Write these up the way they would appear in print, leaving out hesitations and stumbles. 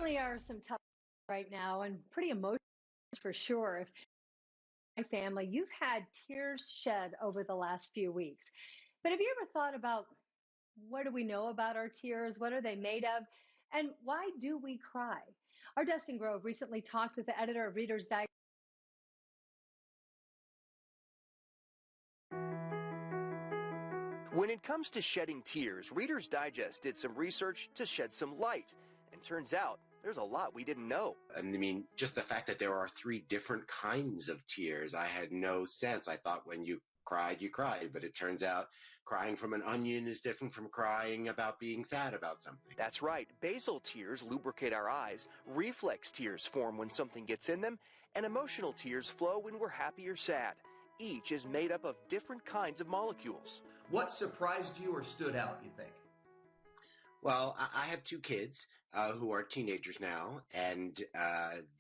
Certainly are some tough right now and pretty emotional for sure. If my family, you've had tears shed over the last few weeks. But have you ever thought about what do we know about our tears? What are they made of? And why do we cry? Our Dustin Grove recently talked with the editor of Reader's Digest. When it comes to shedding tears, Reader's Digest did some research to shed some light. And turns out there's a lot we didn't know. I mean, just the fact that there are three different kinds of tears, I had no sense. I thought when you cried, but it turns out crying from an onion is different from crying about being sad about something. That's right. Basal tears lubricate our eyes, reflex tears form when something gets in them, and emotional tears flow when we're happy or sad. Each is made up of different kinds of molecules. What surprised you or stood out, you think? Well, I have two kids who are teenagers now, and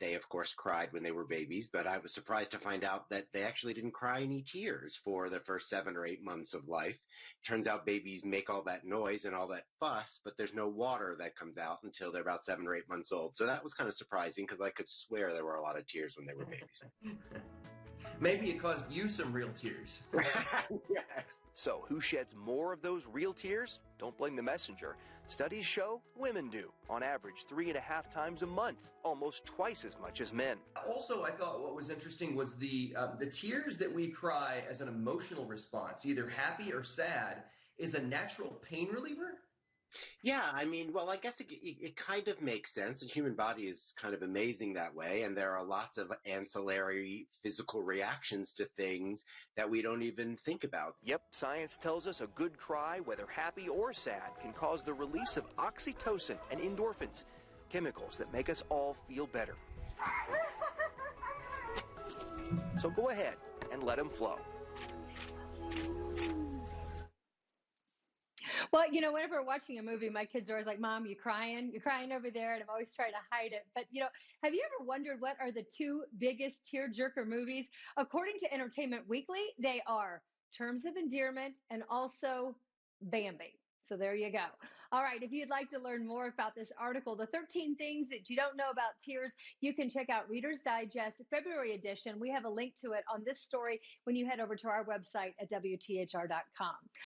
they, of course, cried when they were babies, but I was surprised to find out that they actually didn't cry any tears for the first 7 or 8 months of life. Turns out babies make all that noise and all that fuss, but there's no water that comes out until they're about 7 or 8 months old. So that was kind of surprising because I could swear there were a lot of tears when they were babies. Maybe it caused you some real tears. Yes. So who sheds more of those real tears? Don't blame the messenger. Studies show women do, on average 3.5 times a month, almost twice as much as men. Also, I thought what was interesting was the tears that we cry as an emotional response, either happy or sad, is a natural pain reliever. Yeah, I mean, well, I guess it kind of makes sense. The human body is kind of amazing that way, and there are lots of ancillary physical reactions to things that we don't even think about. Yep, science tells us a good cry, whether happy or sad, can cause the release of oxytocin and endorphins, chemicals that make us all feel better. So go ahead and let them flow. Well, whenever we're watching a movie, my kids are always like, Mom, you crying? You're crying over there. And I'm always trying to hide it. But, have you ever wondered what are the two biggest tearjerker movies? According to Entertainment Weekly, they are Terms of Endearment and also Bambi. So there you go. All right. If you'd like to learn more about this article, the 13 things that you don't know about tears, you can check out Reader's Digest February edition. We have a link to it on this story when you head over to our website at WTHR.com.